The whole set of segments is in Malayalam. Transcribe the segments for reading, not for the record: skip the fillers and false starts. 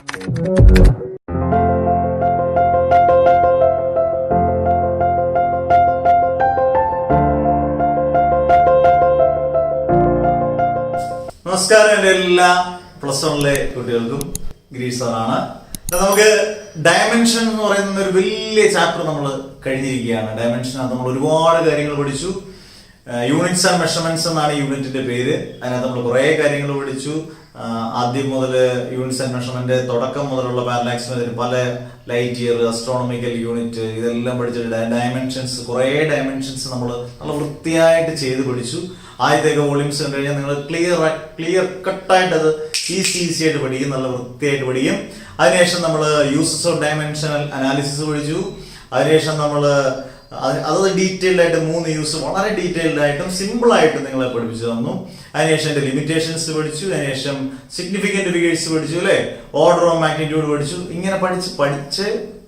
നമസ്കാരം എൻ്റെ എല്ലാ പ്ലസ് വണ്ണിലെ കുട്ടികൾക്കും ഗിരീഷ് സാറാണ്. നമുക്ക് ഡയമെൻഷൻ എന്ന് പറയുന്ന ഒരു വലിയ ചാപ്റ്റർ നമ്മൾ കഴിഞ്ഞിരിക്കുകയാണ്. ഡയമെൻഷനകത്ത് നമ്മൾ ഒരുപാട് കാര്യങ്ങൾ പഠിച്ചു. യൂണിറ്റ്സ് ആൻഡ് മെഷർമെന്റ്സ് എന്നാണ് യൂണിറ്റിന്റെ പേര്. അതിനകത്ത് നമ്മൾ കുറെ കാര്യങ്ങൾ പഠിച്ചു. ആദ്യം മുതൽ യൂണിറ്റ്സ് ആൻഡ് മെഷർമെന്റ് തുടക്കം മുതലുള്ള പാരലാക്സ് മെത്തേഡ്, പല ലൈറ്റ് ഇയർ, അസ്ട്രോണമിക്കൽ യൂണിറ്റ്, ഇതെല്ലാം പഠിച്ചിട്ട് ഡയമെൻഷൻസ്, കുറെ ഡയമെൻഷൻസ് നമ്മൾ നല്ല വൃത്തിയായിട്ട് ചെയ്ത് പഠിച്ചു. ആദ്യത്തേക്ക് വോളിയൂംസ് കണ്ടു കഴിഞ്ഞാൽ നിങ്ങൾ ക്ലിയർ കട്ടായിട്ട് അത് ഈസി ആയിട്ട് പഠിക്കും, നല്ല വൃത്തിയായിട്ട് പഠിക്കും. അതിനുശേഷം നമ്മൾ യൂസസ് ഓഫ് ഡയമെൻഷണൽ അനാലിസിസ് പഠിച്ചു. അതിനുശേഷം നമ്മൾ അത് ഡീറ്റെയിൽഡ് ആയിട്ട് 3 യൂസ് വളരെ ഡീറ്റെയിൽഡ് ആയിട്ടും സിമ്പിൾ ആയിട്ട് നിങ്ങളെ പഠിപ്പിച്ചു തന്നു. അതിനുശേഷം അതിന്റെ ലിമിറ്റേഷൻസ് പഠിച്ചു. അതിനുശേഷം സിഗ്നിഫിക്കന്റ് ഫിഗേഴ്സ് പഠിച്ചു, അല്ലെ, ഓർഡർ ഓഫ് മാഗ്നിറ്റ്യൂഡ് പഠിച്ചു. ഇങ്ങനെ പഠിച്ച്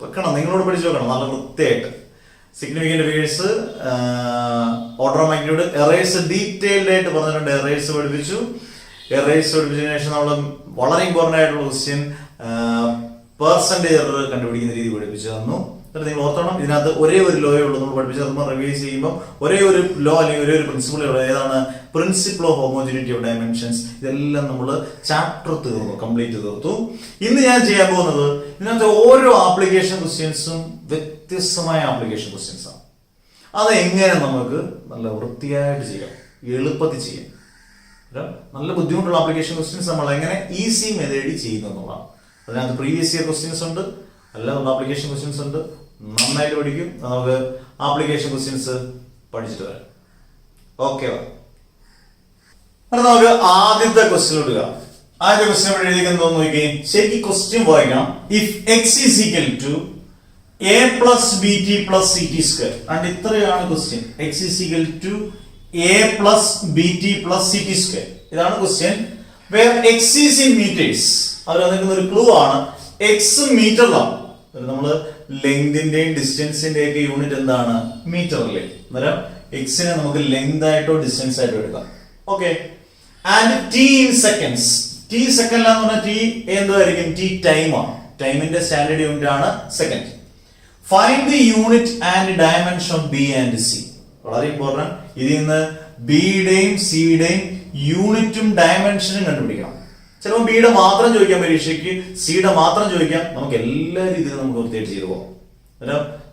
വെക്കണം, നിങ്ങളോട് പഠിച്ചു വെക്കണം നല്ല വൃത്തിയായിട്ട്. Significant figures, order of magnitude, errors detailed ആയിട്ട് പറഞ്ഞിട്ടുണ്ട്. എറേഴ്സ് പഠിപ്പിച്ചു. എറേഴ്സ് പഠിപ്പിച്ചതിന് ശേഷം നമ്മൾ വളരെ ഇമ്പോർട്ടന്റ് ആയിട്ടുള്ള ക്വസ്റ്റ്യൻ പെർസെന്റേജ് എറർ കണ്ടുപിടിക്കുന്ന രീതി പഠിപ്പിച്ചു തന്നു. നിങ്ങൾ ഓർത്തോണം, ഇതിനകത്ത് ഒരേ ഒരു ലോയേ ഉള്ളൂ. നമ്മൾ പഠിപ്പിച്ച് നമ്മൾ റിവൈസ് ചെയ്യുമ്പോൾ ഒരേ ഒരു ലോ അല്ലെങ്കിൽ ഒരേ ഒരു പ്രിൻസിപ്പിളേ ഉള്ളൂ. ഏതാണ്? Principle of homogeneity of dimensions. ഇതെല്ലാം നമ്മൾ ചാപ്റ്റർ തീർന്നു, കംപ്ലീറ്റ് തീർത്തു. ഇന്ന് ഞാൻ ചെയ്യാൻ പോകുന്നത്, ഇതിനകത്ത് ഓരോ ആപ്ലിക്കേഷൻ ക്വസ്റ്റ്യൻസും വ്യത്യസ്തമായ ആപ്ലിക്കേഷൻ ക്വസ്റ്റ്യൻസ് ആണ്. അത് എങ്ങനെ നമുക്ക് നല്ല വൃത്തിയായിട്ട് ചെയ്യാം, എളുപ്പത്തിൽ ചെയ്യാം. നല്ല ബുദ്ധിമുട്ടുള്ള ആപ്ലിക്കേഷൻ ക്വസ്റ്റ്യൻസ് നമ്മൾ എങ്ങനെ ഈസി മെത്തേഡിൽ ചെയ്യുന്നു എന്നുള്ളതാണ്. അതിനകത്ത് പ്രീവിയസ് ഇയർ ക്വസ്റ്റ്യൻസ് ഉണ്ട്, അല്ലാതെ ആപ്ലിക്കേഷൻ ക്വസ്റ്റ്യൻസ് ഉണ്ട്. നന്നായിട്ട് പഠിക്കും. നമുക്ക് ആപ്ലിക്കേഷൻ ക്വസ്റ്റ്യൻസ് പഠിച്ചിട്ട് വരാം. ഓക്കെ, നമുക്ക് ആദ്യത്തെ ക്വസ്റ്റ്യൻ ഇടുക. ആദ്യത്തെ ക്വസ്റ്റ്യൻ ഇവിടെ എഴുതിക്കുന്നത് നോക്കി, ശരിക്കും ക്വസ്റ്റ്യൻ വായിക്കണം. If X is equal to A plus B T plus C T square. And ഇത്രയാണ് question. X is equal to A plus B T plus C T square. ഇതാണ് question. Where X is in meters. അവർ വന്നിരിക്കുന്ന ഒരു ക്ലൂ ആണ്. എക്സ് മീറ്ററിലാണ്. നമ്മള് ലെങ്തിന്റെയും ഡിസ്റ്റൻസിന്റെയും ഒക്കെ യൂണിറ്റ് എന്താണ്? മീറ്ററിലെ. അന്നേരം എക്സിനെ നമുക്ക് ലെങ്ത് ആയിട്ടോ ഡിസ്റ്റൻസ് ആയിട്ടോ എടുക്കാം. Okay. And T in seconds. T സെക്കൻഡിലാന്ന് പറഞ്ഞാൽ ടി എന്തായിരിക്കും? ടി ടൈം ആണ്. ടൈമിന്റെ സ്റ്റാൻഡേർഡ് യൂണിറ്റ് ആണ് second. Find the unit and dimension of B and C. വളരെ ഇമ്പോർട്ടന്റ്. ഇതിൽ നിന്ന് ബിയുടെയും സിയുടെയും യൂണിറ്റും ഡയമെൻഷനും കണ്ടുപിടിക്കണം. ചിലപ്പോൾ ബിയുടെ മാത്രം ചോദിക്കാം പരീക്ഷയ്ക്ക്, സിയുടെ മാത്രം ചോദിക്കാം. നമുക്ക് എല്ലാ രീതിയിലും നമുക്ക് വൃത്തിയായിട്ട് ചെയ്തു പോകാം.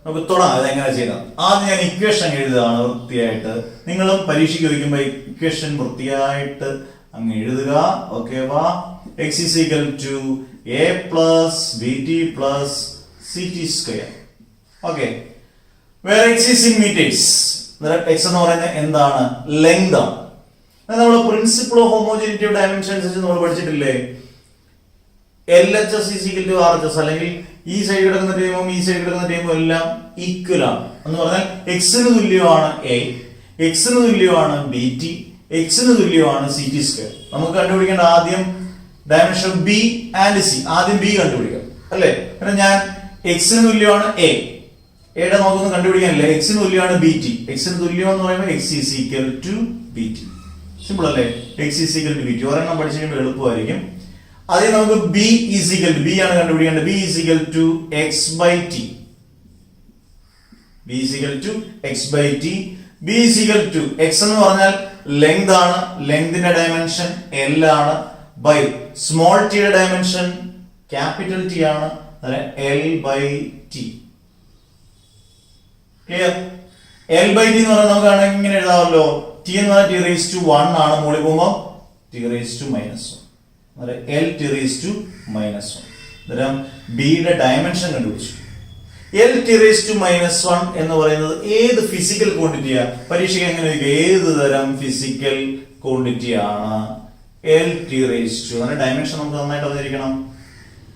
നമുക്ക് തുടങ്ങാം. അതെങ്ങനെ ചെയ്യണം? ആദ്യം ഞാൻ ഇക്വേഷൻ എഴുതുകയാണ് വൃത്തിയായിട്ട്. നിങ്ങളും പരീക്ഷയ്ക്ക് ചോദിക്കുമ്പോൾ ഇക്വേഷൻ വൃത്തിയായിട്ട് അങ്ങ് എഴുതുക. ഓക്കെ, വാ. X is equal to A plus B T plus C T square. Okay. Where X is in meters. X എന്ന് പറയുന്നത് എന്താണ്? ലെങ്ത് ആണ്. നമ്മൾ principle of homogeneity of dimensions നമ്മൾ പഠിച്ചിട്ടില്ലേ? LHS is equal to RHS. അല്ലെങ്കിൽ ഈ സൈഡ് കിടക്കുന്ന ടീമും ഈ സൈഡ് കിടക്കുന്ന ടീമും എല്ലാം ഈക്വൽ ആണ് എന്ന് പറഞ്ഞാൽ എക്സിന് തുല്യമാണ് എ, എക്സിന് തുല്യമാണ് ബി ടി, എക്സിന് തുല്യമാണ് സി ടി സ്ക്വയർ. നമുക്ക് കണ്ടുപിടിക്കേണ്ട ആദ്യം ഡയമെൻഷൻ ബി ആൻഡ് സി. ആദ്യം ബി കണ്ടുപിടിക്കാം, അല്ലേ? കാരണം ഞാൻ എക്സിന് തുല്യമാണ് എ, എയുടെ നമുക്കൊന്നും കണ്ടുപിടിക്കാനില്ല. എക്സിന് തുല്യമാണ് ബി ടി. എക്സിന് തുല്യം എന്ന് പറയുമ്പോൾ X is equal to B T. Simple അല്ലേ? X is equal to B T. ഒരെണ്ണം പഠിച്ചു കഴിയുമ്പോൾ എളുപ്പമായിരിക്കും. അതിൽ നമുക്ക് B is equal to, B ആണ് കണ്ടുപിടിക്കേണ്ടത്. B is equal to X by T. B is equal to X by T. B is equal to X എന്ന് പറഞ്ഞാൽ ലെങ്ത് ആണ്. ലെങ്തിന്റെ ഡയമെൻഷൻ എൽ ആണ്. ബൈ സ്മോൾ ടിയുടെ ഡയമെൻഷൻ ക്യാപിറ്റൽ ടി ആണ്. L by T. Clear? L by T എന്ന് പറഞ്ഞാൽ നമുക്ക് ഇങ്ങനെ എഴുതാമല്ലോ. ടി എന്ന് പറഞ്ഞാൽ ടി റേസ് ടു 1 ആണ്. മുകളിൽ പോകുമ്പോൾ T raise to -1. L T raise to -1. അന്നേരം ബിയുടെ ഡയമെൻഷൻ കണ്ടുപിടിച്ചു. എൽ ടി റേസ് ടു -1 എന്ന് പറയുന്നത് ഏത് ഫിസിക്കൽ ക്വാണ്ടിറ്റിയാ? പരീക്ഷയ്ക്ക് എങ്ങനെ ചോദിക്കുക? ഏത് തരം ഫിസിക്കൽ ക്വാണ്ടിറ്റി ആണ് എൽ ടി റേസ് ടു? അങ്ങനെ ഡയമെൻഷൻ നമുക്ക് നന്നായിട്ട് അറിഞ്ഞിരിക്കണം.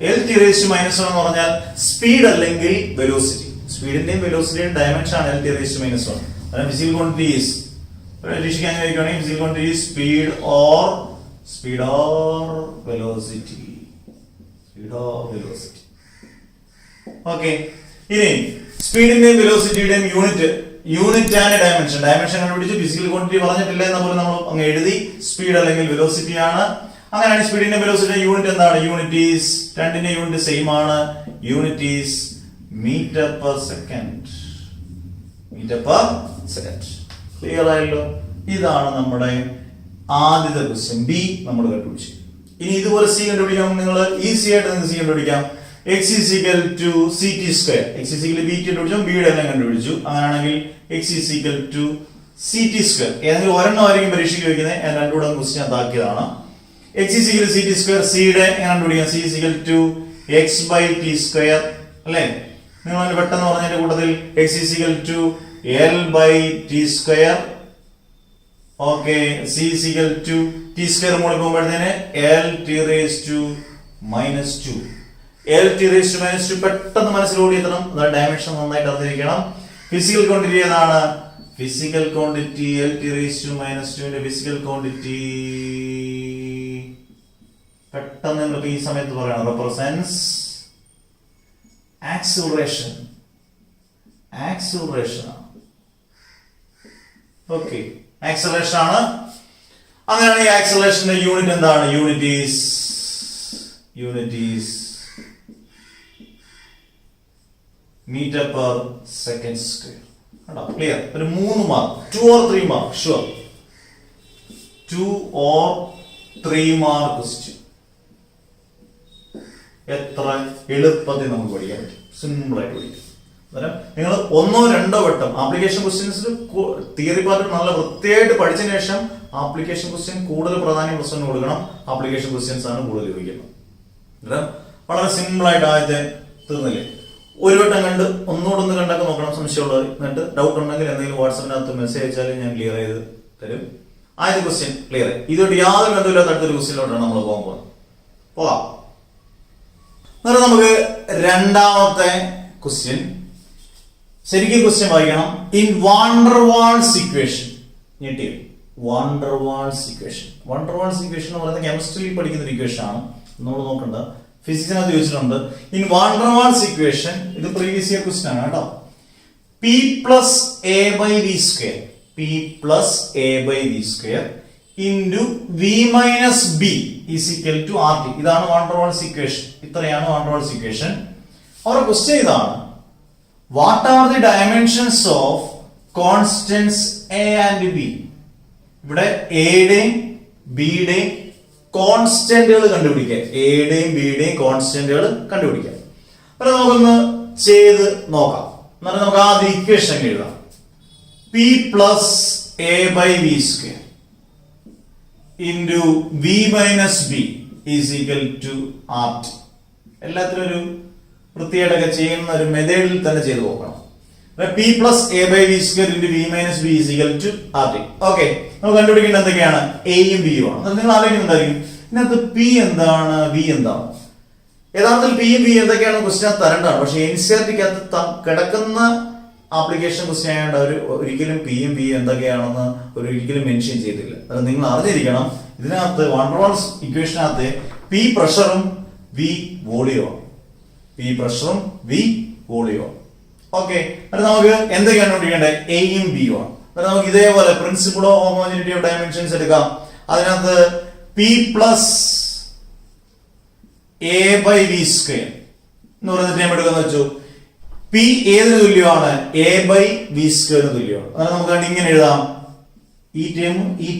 എൽ ടി റേസ് ടു -1 എന്ന് പറഞ്ഞാൽ സ്പീഡ് അല്ലെങ്കിൽ വെലോസിറ്റി. സ്പീഡിന്റെയും വെലോസിറ്റിയുടെയും ഡയമെൻഷൻ ആണ് എൽ ടി റേസ് ടു -1. അതായത് ഫിസിക്കൽ ക്വാണ്ടിറ്റി ഈസ്, പരീക്ഷയ്ക്ക് എങ്ങനെ ചോദിക്കുകയാണെങ്കിൽ physical quantity is speed or velocity. Okay. ഇനി സ്പീഡിന്റെയും വെലോസിറ്റിയുടെയും യൂണിറ്റ് ആൻഡ് ഡയമെൻഷൻ കണ്ടുപിടിച്ച് ഫിസിക്കൽ ക്വാണ്ടിറ്റി പറഞ്ഞിട്ടില്ല എന്ന പോലെ നമ്മൾ അങ്ങ് എഴുതി. സ്പീഡ് അല്ലെങ്കിൽ വെലോസിറ്റി ആണ്. അങ്ങനെയാണ് സ്പീഡിന്റെ വെലോസിറ്റി യൂണിറ്റ് എന്താണ്? യൂണിറ്റ് ഈസ്, രണ്ടിന്റെ യൂണിറ്റ് സെയിം ആണ്. Unit is meter per second. Meter per second. Clear ആയല്ലോ? ഇതാണ് നമ്മുടെ ആദ്യത്തെ ക്വസ്റ്റ്യൻ. ബി നമ്മൾ കണ്ടുപിടിച്ചു. ഇനി ഇതുപോലെ സി കണ്ടുപിടിക്കാം. നിങ്ങൾ ഈസി ആയിട്ട് നിങ്ങൾക്ക് സി കണ്ടുപിടിക്കാം. x is equal to ct square. x is equal to bt കണ്ടുപിടിച്ചു, ബിയുടെ എല്ലാം കണ്ടുപിടിച്ചു. അങ്ങനെയാണെങ്കിൽ x is equal to ct square. ഏതെങ്കിലും ഒരെണ്ണം ആയിരിക്കും പരീക്ഷയ്ക്ക് ചോദിക്കുന്നത്. ഞാൻ രണ്ടുകൂടെ question അതാക്കിയതാണ്. x is equal to ct square. സിയുടെ എങ്ങനെ കണ്ടുപിടിക്കാം? c is equal to x by t square അല്ലേ? നിങ്ങൾ അതിന് പെട്ടെന്ന് പറഞ്ഞതിന്റെ കൂട്ടത്തിൽ x is equal to l by t square. Okay, c is equal to t square മുകളിൽ പോകുമ്പോഴത്തേന് l t raised to minus 2. l t raised to minus 2 പെട്ടെന്ന് മനസ്സിലോടി എത്തണം. അതാണ് ഡയമെൻഷൻ നന്നായിട്ട് അറിഞ്ഞിരിക്കണം. ഫിസിക്കൽ ക്വാണ്ടിറ്റി ഏതാണ്? Physical quantity l t raised to minus 2 ന്റെ ഫിസിക്കൽ ക്വാണ്ടിറ്റി പെട്ടെന്ന് നിങ്ങൾക്ക് ഈ സമയത്ത് പറയണം. Represents acceleration. ആക്സിലറേഷൻ ആണ്. ഓക്കെ, ആക്സിലറേഷൻ ആണ്. അങ്ങനെയാണ് ഈ ആക്സിലറേഷന്റെ യൂണിറ്റ് എന്താണ്? Unit is meter per second square. കേട്ടോ? ക്ലിയർ? ഒരു 3 mark, 2 or 3 mark, sure 2 or 3 mark question. എത്ര എളുപ്പത്തിൽ നമുക്ക് പഠിക്കാൻ പറ്റും. സിമ്പിൾ ആയിട്ട് പഠിക്കാം. നിങ്ങൾ 1-2 വട്ടം ആപ്ലിക്കേഷൻ ക്വസ്റ്റ്യൻസിൽ തിയറി പാർട്ട് നല്ല വൃത്തിയായിട്ട് പഠിച്ചതിന് ശേഷം ആപ്ലിക്കേഷൻ ക്വസ്റ്റ്യൻ കൂടുതൽ പ്രാധാന്യം പ്രശ്നം കൊടുക്കണം. ആപ്ലിക്കേഷൻ ക്വസ്റ്റ്യൻസ് ആണ് കൂടുതൽ ചോദിക്കുന്നത്. വളരെ സിമ്പിൾ ആയിട്ട് ആദ്യത്തെ തീർന്നില്ലേ? ഒരു വട്ടം കണ്ട് ഒന്നുകൂടെ കണ്ടൊക്കെ നോക്കണം സംശയമുള്ളവർ. എന്നിട്ട് ഡൗട്ട് ഉണ്ടെങ്കിൽ എന്തെങ്കിലും വാട്സാപ്പിനകത്ത് മെസ്സേജ് അയച്ചാൽ ഞാൻ ക്ലിയർ ചെയ്ത് തരും. ആദ്യത്തെ ക്വസ്റ്റ്യൻ ക്ലിയർ ആയി. ഇതോട്ട് യാതൊരു ബന്ധമില്ലാത്ത അടുത്തൊരു ക്വസ്റ്റ്യനിലോട്ടാണ് നമ്മൾ പോകാം. എന്നിട്ട് നമുക്ക് രണ്ടാമത്തെ ക്വസ്റ്റ്യൻ ശരിക്കും ക്വസ്റ്റ്യൻ വായിക്കണം. In van der Waals equation. ഞെട്ടിയോ? Van der Waals equation. Van der Waals equation എന്ന് പറയുന്നത് കെമിസ്ട്രിയിൽ പഠിക്കുന്ന ഒരു ഇക്വേഷൻ ആണ്. നമ്മൾ നോക്കണ്ട, ഫിസിക്സിനകത്ത് ചോദിച്ചിട്ടുണ്ട്. In van der Waals equation, ഇത് പ്രീവിയസ് ഇയർ ക്വസ്റ്റ്യൻ ആണ് കേട്ടോ. p plus a by v square, p plus a by v square into v minus b is equal to rt. ഇതാണ് വാൻ ഡെർ വാൾസ് ഇക്വേഷൻ. ഇത്രയാണ് വാൻ ഡെർ വാൾസ് ഇക്വേഷൻ. അവരുടെ ക്വസ്റ്റ്യൻ ഇതാണ്. What are the dimensions of constants a and b? ഇവിടെ എയുടെയും ബിയുടെയും കോൺസ്റ്റന്റുകൾ കണ്ടുപിടിക്കുക. എയുടെയും ബിയുടെയും കോൺസ്റ്റന്റുകൾ കണ്ടുപിടിക്കുക. അപ്പൊ നമുക്കൊന്ന് ചെയ്ത് നോക്കാം. എന്നിട്ട് നമുക്ക് ആദ്യം ഇക്വേഷൻ എഴുതാം. p plus a by v square into v minus b is equal to rt. എല്ലാത്തിനും ഒരു വൃത്തിയായിട്ടൊക്കെ ചെയ്യുന്ന ഒരു മെത്തേഡിൽ തന്നെ ചെയ്ത് നോക്കണം. p plus a by v square into v minus b is equal to rt. Okay, നമുക്ക് കണ്ടുപിടിക്കേണ്ട എന്തൊക്കെയാണ്? എയും ബിയും ആണ്. നിങ്ങൾ ആലോചിക്കുന്നുണ്ടായിരിക്കും ഇതിനകത്ത് p എന്താണ്, v എന്താണ്? യഥാർത്ഥത്തിൽ p യും v എന്തൊക്കെയാണ് ക്വസ്റ്റ്യൻ തരേണ്ടതാണ്. പക്ഷെ എൻസിആർടിക്കകത്ത് കിടക്കുന്ന ആപ്ലിക്കേഷൻ ക്വസ്റ്റ്യൻ ആയതുകൊണ്ട് അവർ ഒരിക്കലും p യും v എന്തൊക്കെയാണെന്ന് ഒരിക്കലും മെൻഷൻ ചെയ്തില്ല. അത് നിങ്ങൾ അറിഞ്ഞിരിക്കണം. ഇതിനകത്ത് വാൻ ഡെർ വാൾസ് ഇക്വേഷനകത്ത് p പ്രഷറും v വോളിയവും, p പ്രഷറും v വോളിയവും. ഓക്കെ, അത് നമുക്ക് എന്തൊക്കെയാണ് കണ്ടുപിടിക്കേണ്ടത്? എയും ബിയും ആണ്. നമുക്ക് ഇതേപോലെ principle of homogeneity of dimensions എടുക്കാം. അതിനകത്ത് p plus a by v square എന്ന് പറയുന്ന ടേം എടുക്കാന്ന് വെച്ചു. p ഏതിന് തുല്യമാണ്? a by v square തുല്യമാണ്. അതായത് നമുക്ക് ഇങ്ങനെ എഴുതാം. ഈ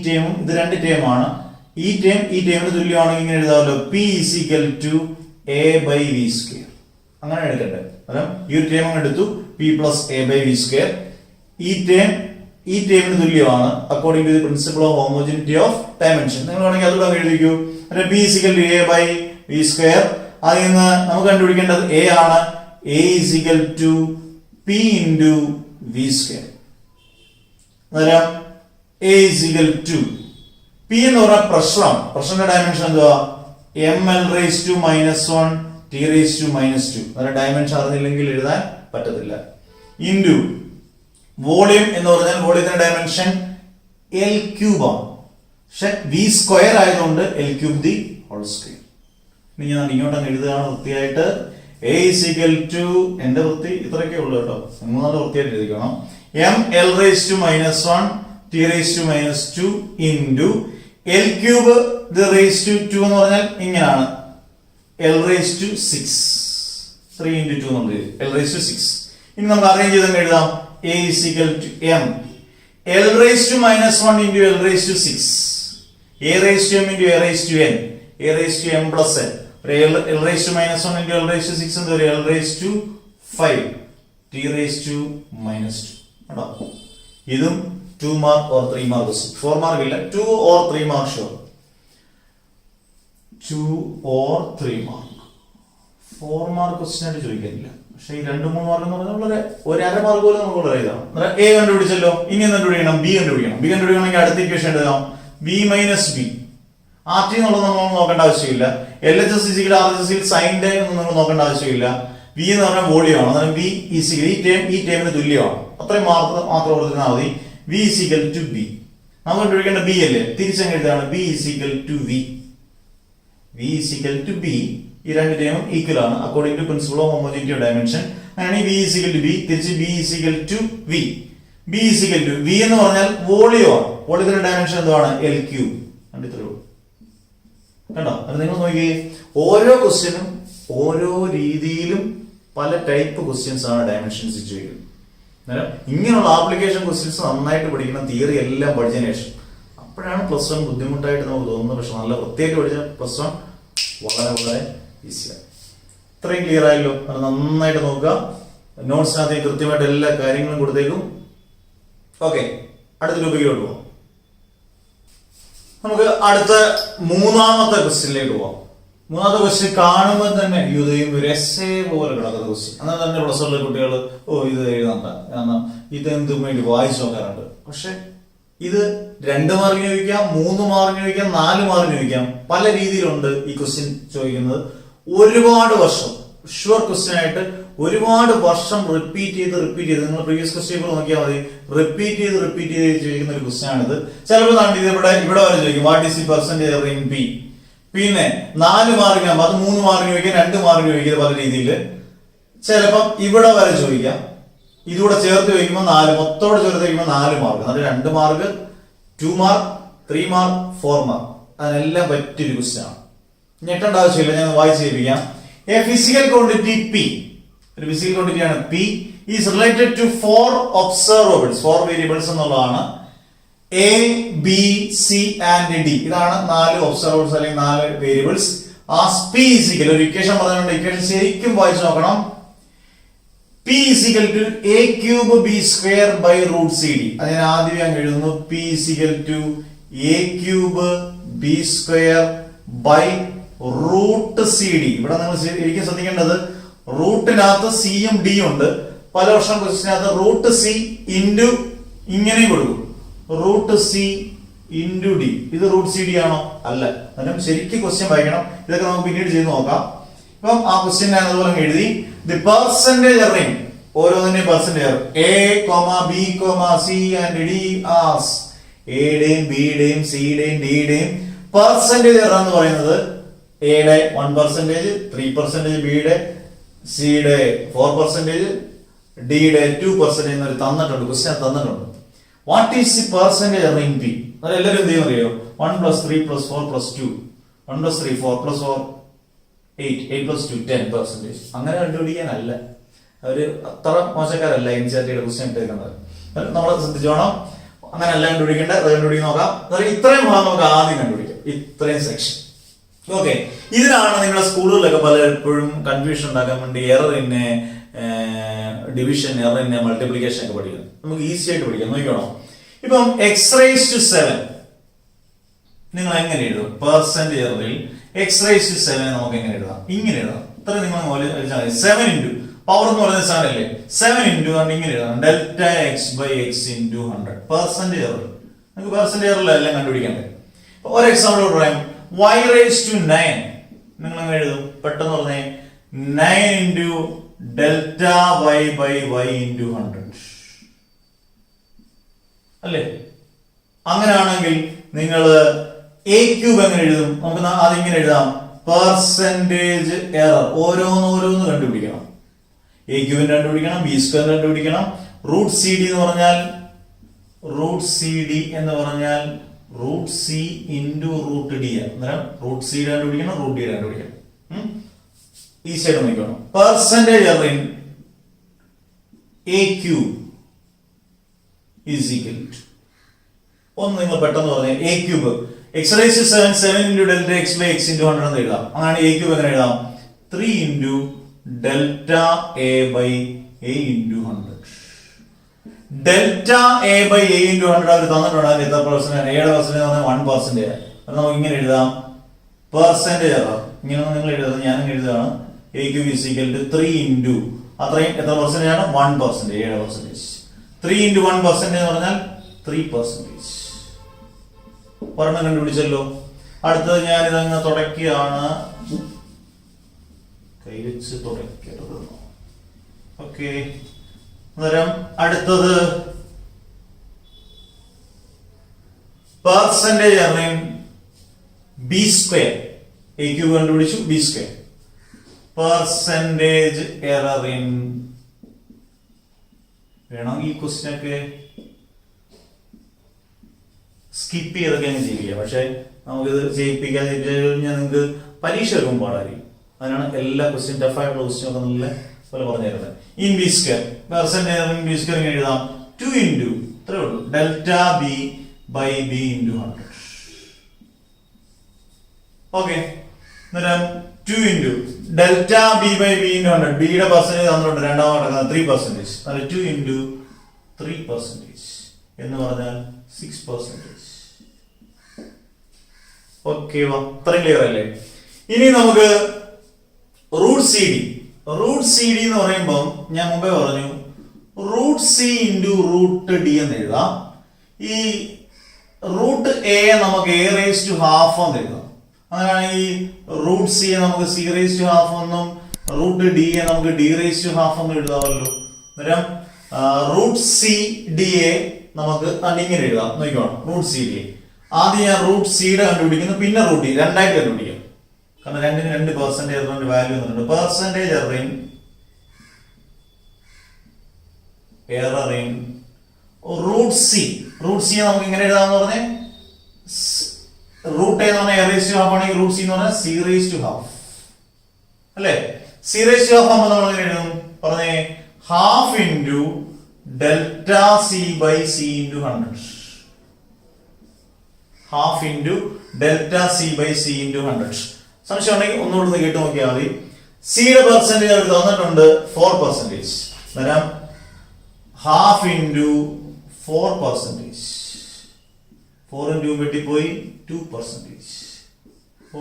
ടേമും ഇത് രണ്ട് ടേമാണ്. ഈ ടേമിന് തുല്യമാണെങ്കിൽ ഇങ്ങനെ എഴുതാമല്ലോ. p is equal to a by v square. അങ്ങനെ എടുക്കട്ടെ. അതായത് ഈ ഒരു ടേം അങ്ങ് എടുത്തു. p plus a by v square. ഈ ടേമിന് തുല്യമാണ് according to the principle of homogeneity of dimension. നിങ്ങൾ വേണമെങ്കിൽ അതുകൂടെ എഴുതിക്കൂ. p is equal to a by v square. അതിൽ നിന്ന് നമുക്ക് കണ്ടുപിടിക്കേണ്ടത് a ആണ്. a is equal to p into v square. അന്നേരം a is equal to p എന്ന് പറഞ്ഞാൽ പ്രഷറാണ്. പ്രഷറിന്റെ ഡയമെൻഷൻ എന്തുവാ? ml raised to minus 1 t raised to minus 2. അന്നേരം ഡയമെൻഷൻ അറിഞ്ഞില്ലെങ്കിൽ എഴുതാൻ പറ്റത്തില്ല. ഇൻറ്റു വോളിയം എന്ന് പറഞ്ഞാൽ വോളിയത്തിന്റെ ഡയമെൻഷൻ എൽ ക്യൂബ് ആണ്. പക്ഷെ വി സ്ക്വയർ ആയതുകൊണ്ട് L cube the whole square. ഇനി ഞാൻ ഇങ്ങോട്ടങ്ങ് എഴുതുകയാണ് വൃത്തിയായിട്ട്. a is equal to, എന്റെ വൃത്തി ഇത്രയൊക്കെ ഉള്ളു കേട്ടോ, നിങ്ങൾ നല്ല വൃത്തിയായിട്ട് എഴുതിക്കണം. m l raised to minus 1 t raised to minus 2 into l cube ഇത് റേസ് ടു 2 എന്ന് പറഞ്ഞാൽ ഇങ്ങനെയാണ് L raised to 6. 3 into 2 നമ്മൾ L raised to 6. ഇനി നമുക്ക് അറേഞ്ച് ചെയ്ത് എഴുതാം A is equal to M. L raised to minus 1 into L raised to 6. A raised to M into A raised to N. A raised to M plus N. L raised to minus 1 into L raised to 6 എന്ന് പറയും L raised to 5. T raised to minus 2. കേട്ടോ, ഇതും 2 mark or 3 mark question. 4 mark ഇല്ല, 2 or 3 mark sure. 2 or 3 mark. 4 mark question ആയിട്ട് ചോദിക്കുന്നില്ല, പക്ഷേ ഈ 2-3 മാർക്ക് എന്ന് പറഞ്ഞാൽ വളരെ ഒരു അര മാർക്ക് പോലും നമുക്ക് വളരെ ഇതാണ്. എ കണ്ടുപിടിച്ചല്ലോ, ഇനി എന്ത് കണ്ടുപിടിക്കണം? ബി കണ്ടുപിടിക്കണം. ബി കണ്ടുപിടിക്കണമെങ്കിൽ അടുത്ത ഇക്വേഷൻ എഴുതാം B minus B. R T എന്നുള്ളത് നമ്മൾ നോക്കേണ്ട ആവശ്യമില്ല. L H S is equal R H S സൈൻ്റെ ഒന്നും നിങ്ങൾ നോക്കേണ്ട ആവശ്യമില്ല. വി എന്ന് പറഞ്ഞാൽ വോളിയമാണ്, അന്നേരം വി ഈസിക്കൽ ഈ ടേമിന് തുല്യമാണ്. അത്രയും മാത്രം കൊടുത്താൽ മതി. V is equal to B. നമ്മൾ കണ്ടുപിടിക്കേണ്ട ബി അല്ലേ, തിരിച്ചങ്ങ് എഴുതാണ് B is equal to V. V is equal to B. ഈ രണ്ട് ടേമും ഈക്വൽ ആണ് according to principle of homogeneity of dimension. അങ്ങനെയാണെങ്കിൽ വി ഈസിക്കൽ ടു ബി, തിരിച്ച് B is equal to V. B is equal to V എന്ന് പറഞ്ഞാൽ വോളിയമാണ്. വോളിയത്തിന്റെ ഡയമെൻഷൻ എന്താണ്? L cube. കണ്ടോ? അത് നിങ്ങൾ നോക്കിയേ, ഓരോ ക്വസ്റ്റ്യനും ഓരോ രീതിയിലും പല ടൈപ്പ് ക്വസ്റ്റ്യൻസ് ആണ് ഡയമെൻഷൻസ് ചോദിക്കുന്നത്. ഇങ്ങനെയുള്ള ആപ്ലിക്കേഷൻ ക്വസ്റ്റ്യൻസ് നന്നായിട്ട് പഠിക്കണം, തിയറി എല്ലാം പഠിച്ചതിന് ശേഷം. അപ്പോഴാണ് പ്ലസ് വൺ ബുദ്ധിമുട്ടായിട്ട് നമുക്ക് തോന്നുന്നത്. പക്ഷെ നല്ല വൃത്തിയായിട്ട് പഠിച്ചാൽ പ്ലസ് വൺ വളരെ വളരെ ഈസിയാണ്. ഇത്രയും ക്ലിയർ ആയല്ലോ. അത് നന്നായിട്ട് നോക്കുക. നോട്ട്സിനകത്ത് കൃത്യമായിട്ട് എല്ലാ കാര്യങ്ങളും കൊടുത്തേക്കും. ഓക്കെ, അടുത്ത ടോപ്പിക്കിലോട്ട് പോവാം. നമുക്ക് അടുത്ത മൂന്നാമത്തെ ക്വസ്റ്റ്യനിലേക്ക് പോവാം. മൂന്നാമത്തെ ക്വസ്റ്റ്യൻ കാണുമ്പോൾ തന്നെ ഇതും ഒരു എസ്സേ പോലെ കിടക്കുന്ന ക്വസ്റ്റ്യൻ. എന്നാൽ തന്നെ പ്ലസ് വണ്ണിലെ കുട്ടികൾ ഇത് എഴുതണ്ട, കാരണം ഇതെന്തും വേണ്ടി വായിച്ചു നോക്കാറുണ്ട്. പക്ഷെ ഇത് 2 മാർക്കിന് ചോദിക്കാം, 3 മാർക്കിന് ചോദിക്കാം, 4 മാർക്കിന് ചോദിക്കാം. പല രീതിയിലുണ്ട് ഈ ക്വസ്റ്റ്യൻ ചോദിക്കുന്നത്. ഒരുപാട് വർഷം ഷുവർ ക്വസ്റ്റ്യൻ ആയിട്ട് ഒരുപാട് വർഷം റിപ്പീറ്റ് ചെയ്ത് നിങ്ങൾ പ്രീവിയസ് ക്വസ്റ്റ്യൻ പേപ്പർ നോക്കിയാൽ മതി. റിപ്പീറ്റ് ചെയ്ത് ചോദിക്കുന്ന ഒരു ക്വസ്റ്റ്യൻ ആണിത്. ചിലപ്പോൾ ഇവിടെ വരെ ചോദിക്കും what is the percentage in P. പിന്നെ 4 മാർക്കിനാകുമ്പോൾ അത് 3 മാർക്കിന് ചോദിക്കാം, 2 മാർക്കിന് ചോദിക്കുക. പല രീതിയിൽ ചിലപ്പം ഇവിടെ വരെ ചോദിക്കാം. ഇതുകൂടെ ചേർത്ത് ചോദിക്കുമ്പോൾ 4, മൊത്തോടെ ചേർത്ത് ചോദിക്കുമ്പോൾ 4 മാർക്ക്. എന്നിട്ട് 2 മാർക്ക്, 2 മാർക്ക്, 3 മാർക്ക്, 4 മാർക്ക്. അതിനെല്ലാം പറ്റിയൊരു ക്വസ്റ്റ്യൻ ആണ്. ഞെട്ടേണ്ട ആവശ്യമില്ല, ഞാൻ വായിച്ച് കേൾപ്പിക്കാം. എ ഫിസിക്കൽ ക്വാണ്ടിറ്റി പി, ഒരു ഫിസിക്കൽ ക്വാണ്ടിറ്റി ആണ് P, is related to 4 observables. 4 variables എന്നുള്ളതാണ്. A, B, C and D. ഇതാണ് 4 ഒബ്സർവബിൾസ് അല്ലെങ്കിൽ 4 വേരിയബിൾസ്. ആസ് പി ഈസിക്കൽ, ഒരു ഇക്വേഷൻ പറഞ്ഞുകൊണ്ട് ഇക്വേഷൻ ശരിക്കും വായിച്ചു നോക്കണം. P is equal to a cube b square by root cd. അതിനെ ആദ്യം അങ്ങ് എഴുതുന്നു. P is equal to a cube b square by root cd. ഇവിടെ നിങ്ങൾ ശരിക്കും ശ്രദ്ധിക്കേണ്ടത് റൂട്ടിനകത്ത് സിയും ഡിയും ഉണ്ട്. പല വർഷം ക്വസ്റ്റിനകത്ത് റൂട്ട് സി ഇൻറ്റു ഇങ്ങനെയും കൊടുക്കും, റൂട്ട് സി ഇൻറ്റു ഡി. ഇത് റൂട്ട് സി ഡി ആണോ? അല്ല. അന്നേരം ശരിക്കും ക്വസ്റ്റ്യൻ വായിക്കണം. ഇതൊക്കെ നമുക്ക് പിന്നീട് ചെയ്ത് നോക്കാം. ഇപ്പം ആ ക്വസ്റ്റ്യൻ ഞാൻ അതുപോലെ എഴുതി. ദി പെർസെന്റേജ് റിംഗ്, ഓരോന്നിന്റെയും percentage A, B, C and D as എയുടെയും ബിയുടെയും സിയുടെയും ഡിയുടെയും പെർസെന്റേജ് എന്ന് പറയുന്നത് എയുടെ 1%, 3%, ബിയുടെ സിയുടെ 4%, ഡിയുടെ 2% എന്നൊരു തന്നിട്ടുണ്ട്, ക്വസ്റ്റ്യൻ തന്നിട്ടുണ്ട്. What is the percentage ring P? അതെല്ലാവരും എന്ത് ചെയ്യും അറിയോ? 1 + 3 + 4 + 2, 1 + 3 4 + 4 8, 8 + 2 10%. അങ്ങനെ കണ്ടുപിടിക്കാനല്ല, അവര് അത്ര മോശക്കാരല്ല എൻസിആർടിയുടെ ക്വസ്റ്റ്യൻ ഇട്ടേക്കുന്നത്. നമ്മൾ ശ്രദ്ധിച്ചോണം. അങ്ങനെ അല്ല കണ്ടുപിടിക്കേണ്ട, അത് കണ്ടുപിടിക്കാൻ നോക്കാം. ഇത്രയും ഭാഗം നമുക്ക് ആദ്യം കണ്ടുപിടിക്കാം, ഇത്രയും സെക്ഷൻ. ഓക്കെ, ഇതിനാണ് നിങ്ങളുടെ സ്കൂളുകളിലൊക്കെ പലപ്പോഴും കൺഫ്യൂഷൻ ഉണ്ടാക്കാൻ വേണ്ടി എറർ ഇന്നെ ഡിവിഷൻ, എറർ ഇന്നെ മൾട്ടിപ്ലിക്കേഷൻ ഒക്കെ പഠിക്കുന്നത്. നമുക്ക് ഈസി ആയിട്ട് പഠിക്കാം. നോക്കിക്കോണം. ഇപ്പം x⁻⁷ നിങ്ങൾ എങ്ങനെ എഴുതും? പെർസെന്റേജിൽ x⁻⁷ നമുക്ക് എങ്ങനെ എഴുതാം? ഇങ്ങനെ എഴുതാം. ഇത്ര നിങ്ങൾ 7 ഇൻറ്റു പവർ എന്ന് പറയുന്നത് 7 അല്ലേ? 7 ഇൻറ്റു ഇങ്ങനെ എഴുതാം, Δx/x × 100. പെർസെന്റേജ് എറർ നമുക്ക് പെർസെന്റേജ് എററിലെല്ലാം കണ്ടുപിടിക്കണ്ടേ. ഒരു എക്സാമ്പിൾ പറയാം. y⁻⁹ നിങ്ങൾ എങ്ങനെ എഴുതും? പെട്ടെന്ന് പറഞ്ഞേ. 9 ഇൻറ്റു Δy/y × 100 അല്ലേ? അങ്ങനെയാണെങ്കിൽ നിങ്ങൾ a³ എങ്ങനെ എഴുതും? നമുക്ക് അതിങ്ങനെ എഴുതാം, പെർസെന്റേജ് എറർ. ഓരോന്ന് കണ്ടുപിടിക്കണം. a³ കണ്ടുപിടിക്കണം, b² കണ്ടുപിടിക്കണം. റൂട്ട് സി ഡി എന്ന് പറഞ്ഞാൽ root C into root D അന്നേരം റൂട്ട് സിയുടെ കണ്ടുപിടിക്കണം, റൂട്ട് ഡിയുടെ കണ്ടുപിടിക്കണം. ഈസി ആയിട്ട് നോക്കണം. Percentage error in A cube is equal to, ഒന്ന് നിങ്ങൾ പെട്ടെന്ന് പറഞ്ഞേ, A cube X raise 7 into delta X by X into 100 എന്ന് എഴുതാം. അങ്ങനെ എ ക്യൂബ് എങ്ങനെ എഴുതാം? 3 into delta A by A into 100. Delta A by A into 100 അവർ തന്നിട്ടുണ്ട്. അതിൽ എത്ര പെർസെന്റ്? എയുടെ പെർസെന്റ് 1%. അത് നമുക്ക് ഇങ്ങനെ എഴുതാം, പെർസെന്റേജ് എറർ. ഇങ്ങനെയൊന്നും നിങ്ങൾ എഴുതുന്നത്, ഞാനും എഴുതുകയാണ്. A cube is equal to 3 into അത്രയും എത്ര പെർസെന്റേജ് ആണ്? 1%. 7 പെർസെന്റേജ്. 3 ഇൻറ്റു 1% എന്ന് പറഞ്ഞാൽ 3%. ഒരെണ്ണം കണ്ടുപിടിച്ചല്ലോ. അടുത്തത് ഞാൻ ഇതങ്ങ് തുടക്കുകയാണ്. കൈവച്ച് തുടക്കരുത്. ഓക്കെ, അന്നേരം അടുത്തത് percentage error in B square. A cube കണ്ടുപിടിച്ചു, B square. Percentage error in, വേണമെങ്കിൽ ഈ ക്വസ്റ്റ്യൻ ഒക്കെ സ്കിപ്പ് ചെയ്തൊക്കെ അങ്ങ് ചെയ്യുക. പക്ഷെ നമുക്കിത് ചെയ്യിപ്പിക്കാൻ കഴിഞ്ഞാൽ നിങ്ങൾക്ക് പരീക്ഷ വരുമ്പോൾ പാടായിരിക്കും. അതിനാണ് എല്ലാ ക്വസ്റ്റ്യൻ, ടഫായിട്ടുള്ള ക്വസ്റ്റ്യൻ ഒക്കെ നല്ല പോലെ പറഞ്ഞു തരുന്നത്. In B square, percentage in B square ഇങ്ങനെ എഴുതാം, 2 ഇൻറ്റു ഇത്രേ ഉള്ളൂ, delta B by B into 100. Okay, അന്നേരം 2 into delta B by B into 100. ബിയുടെ പെർസെന്റേജ് തന്നിട്ടുണ്ട്, രണ്ടാമത് നടക്കുന്നത് 3%. അതായത് 2 ഇൻറ്റു 3% എന്ന് പറഞ്ഞാൽ 6%. ഓക്കെ, അത്രയും ക്ലിയർ അല്ലേ? ഇനി നമുക്ക് root C D. Root C D എന്ന് പറയുമ്പോൾ ഞാൻ മുമ്പേ പറഞ്ഞു, root C into root D എന്ന് എഴുതാം. ഈ റൂട്ട് എ നമുക്ക് എ റേസ് ടു ഹാഫ് എന്ന് എഴുതാം. അങ്ങനെയാണെങ്കിൽ റൂട്ട് സി നമുക്ക് സി റേസ് ടു ഹാഫ് എന്നും റൂട്ട് ഡി എ നമുക്ക് ഡി റേസ് ടു ഹാഫ് എന്നും എഴുതാമല്ലോ. അന്നേരം റൂട്ട് സി ഡി എ നമുക്ക് ഇങ്ങനെ എഴുതാം. നോക്കിക്കോണം, റൂട്ട് സി ഡി എ. ആദ്യം ഞാൻ റൂട്ട് സിയുടെ കണ്ടുപിടിക്കുന്നു, പിന്നെ റൂട്ട് ഡി, രണ്ടായിട്ട് കണ്ടുപിടിക്കാം. കാരണം രണ്ടിന് 2% എററിന്റെ വാല്യൂ വന്നിട്ടുണ്ട്. Percentage error in root C. Root C നമുക്ക് ഇങ്ങനെ എഴുതാമെന്ന് പറഞ്ഞേ, റൂട്ട് എ എന്ന് പറഞ്ഞാൽ എ റേസ് ടു ഹാഫ് ആണെങ്കിൽ റൂട്ട് സി എന്ന് പറഞ്ഞാൽ സി റേസ് ടു ഹാഫ് അല്ലേ? സി റേസ് ടു ഹാഫ് ആകുമ്പോൾ നമ്മൾ എങ്ങനെ എഴുതും പറഞ്ഞേ? Half into delta C by C into 100. Half into delta C by C into 100. സംശയം ഉണ്ടെങ്കിൽ ഒന്നുകൂടെ കേട്ട് നോക്കിയാൽ മതി. സിയുടെ പെർസെന്റേജ് അവർ തന്നിട്ടുണ്ട് 4%. അന്നേരം ഹാഫ് ഇൻറ്റു 4%. 4 ഇൻറ്റു വെട്ടിപ്പോയി 2%.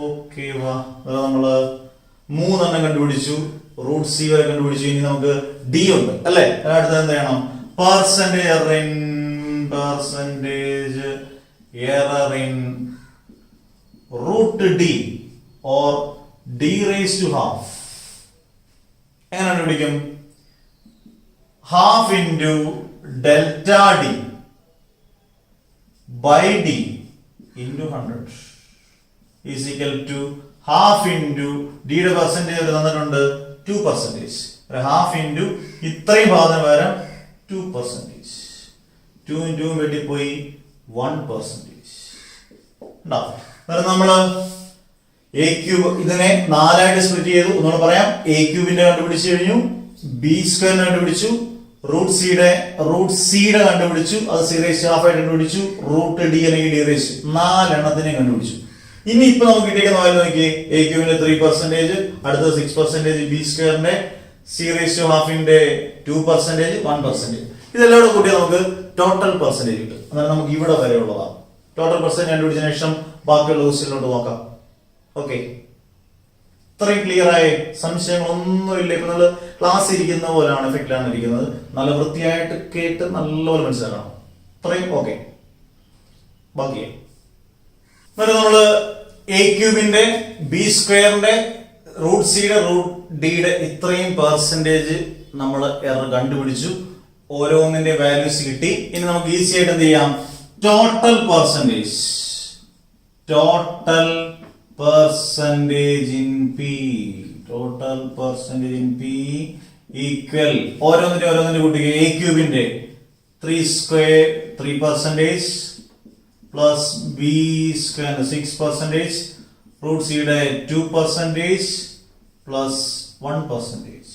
ഓക്കെ, വാ, നമ്മള് 3 കണ്ടുപിടിച്ചു, റൂട്ട് സി വരെ കണ്ടുപിടിച്ചു. ഇനി നമുക്ക് ഡി ഉണ്ട് അല്ലെ? അടുത്ത എന്ത് ചെയ്യണം? Percentage error in root D or D raise to half. എങ്ങനെ കണ്ടുപിടിക്കും? Half into delta D by D into 100 is equal to half into ഡിയുടെ പെർസെന്റേജ് തന്നിട്ടുണ്ട് 2%. ഹാഫ് ഇൻറ്റു ഇത്രയും ഭാഗത്തിന് പകരം 2%. 2 ഇൻറ്റു വെട്ടിപ്പോയി 1%. നമ്മള് എ ക്യൂബ് ഇതിനെ 4ആയിട്ട് സ്പ്ലിറ്റ് ചെയ്തു. ഒന്നുകൂടെ പറയാം, എ ക്യൂബിന്റെ കണ്ടുപിടിച്ചു കഴിഞ്ഞു, ബി സ്ക്വയറിനെ കണ്ടുപിടിച്ചു, റൂട്ട് സിയുടെ കണ്ടുപിടിച്ചു, അത് സി റേസ് ഹാഫ് ആയിട്ട് കണ്ടുപിടിച്ചു, റൂട്ട് ഡി അല്ലെങ്കിൽ ഡി റേസ് 4 എണ്ണത്തിനെ കണ്ടുപിടിച്ചു. ഇനി ഇപ്പൊ നമുക്ക് കിട്ടിയിരിക്കുന്ന വാല്യൂ നോക്കി, എ ക്യൂബിന്റെ 3%, അടുത്ത 6%, ബി സ്ക്വയറിന്റെ സി റേസ് ടു ഹാഫിന്റെ 2%, 1%. ഇതെല്ലാം കൂടെ കൂട്ടിയാൽ നമുക്ക് ടോട്ടൽ പെർസെന്റേജ് കിട്ടും. അന്നേരം നമുക്ക് ഇവിടെ വരെ ഉള്ളതാണ്. ടോട്ടൽ പെർസെന്റേജ് കണ്ടുപിടിച്ച ശേഷം ബാക്കിയുള്ള ക്വസ്റ്റ്യനിലോട്ട് നോക്കാം. ഓക്കെ, ഇത്രയും ക്ലിയർ ആയി? സംശയങ്ങളൊന്നുമില്ല. ഇപ്പൊ നമ്മള് ക്ലാസ് ഇരിക്കുന്ന പോലെയാണ്, എഫക്റ്റിലാണ് ഇരിക്കുന്നത്. നല്ല വൃത്തിയായിട്ട് കേട്ട് നല്ലപോലെ മനസ്സിലാക്കണം. ഇത്രയും ഓക്കെ. ബാക്കി നമ്മള് എ ക്യൂബിന്റെ ബി സ്ക്വയറിന്റെ റൂട്ട് സിയുടെ റൂട്ട് ഡിയുടെ ഇത്രയും പെർസെന്റേജ് നമ്മൾ എറർ കണ്ടുപിടിച്ചു. ഓരോന്നിന്റെ വാല്യൂസ് കിട്ടി. ഇനി നമുക്ക് ഈസി ആയിട്ട് എന്ത് ചെയ്യാം? Total percentage in P, total percentage in P equal ഓരോന്നിന്റെ കൂട്ടിക്ക് എ ക്യൂബിന്റെ 3%, പ്ലസ് ബി സ്ക്വയർ 6%, റൂട്ട് സിയുടെ 2% പ്ലസ് 1%.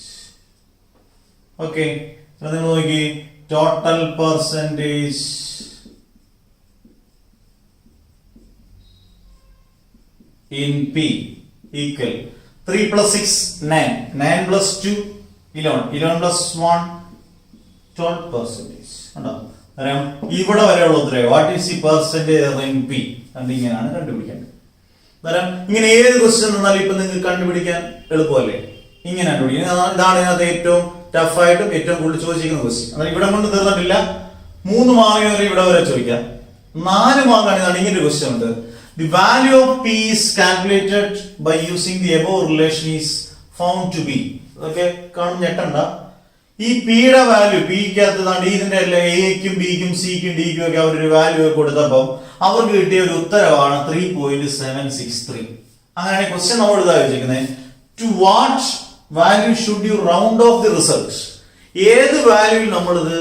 ഓക്കെ, നിങ്ങൾ നോക്കി total percentage in P equal 3 plus 6 9, 9 plus 2 11, 11 plus 1 12%. കണ്ടോ? അന്നേരം ഇവിടെ വരെയുള്ള ഉത്തരം what is the percentage in P ഇങ്ങനെയാണ് കണ്ടുപിടിക്കേണ്ടത്. അന്നേരം ഇങ്ങനെ ഏത് ക്വസ്റ്റ്യൻ തന്നാലും ഇപ്പൊ നിങ്ങൾക്ക് കണ്ടുപിടിക്കാൻ എളുപ്പമല്ലേ? ഇങ്ങനെ കണ്ടുപിടിക്കുന്നത് ഇതാണ് ഇതിനകത്ത് ഏറ്റവും ടഫായിട്ടും ഏറ്റവും കൂടുതൽ ചോദിച്ചിരിക്കുന്ന ക്വസ്റ്റ്യൻ. അന്നേരം ഇവിടെ കൊണ്ട് തീർന്നിട്ടില്ല. 3 മാർക്ക് വരെ ഇവിടെ വരെ ചോദിക്കാം. 4 മാർക്കാണ് ഇതാണ് ഇങ്ങനെ ഒരു ക്വസ്റ്റ്യൻ ഉണ്ട്. The value of P is calculated by using the above relation is found to be. Okay, കാണും ഞെട്ടണ്ട. ഈ പിയുടെ വാല്യൂ പിക്കകത്ത് ഇതിന്റെ എക്കും ബിക്കും സിക്കും ഡിക്കും ഒക്കെ അവരൊരു വാല്യൂ കൊടുത്തപ്പോൾ അവർക്ക് കിട്ടിയ ഒരു ഉത്തരവാണ് 3.763. അങ്ങനെയാണ് ക്വസ്റ്റ്യൻ നമ്മൾ ഇതാ വെച്ചിരിക്കുന്നത്. To what value should you round off the result? ഏത് വാല്യൂവിൽ നമ്മൾ ഇത്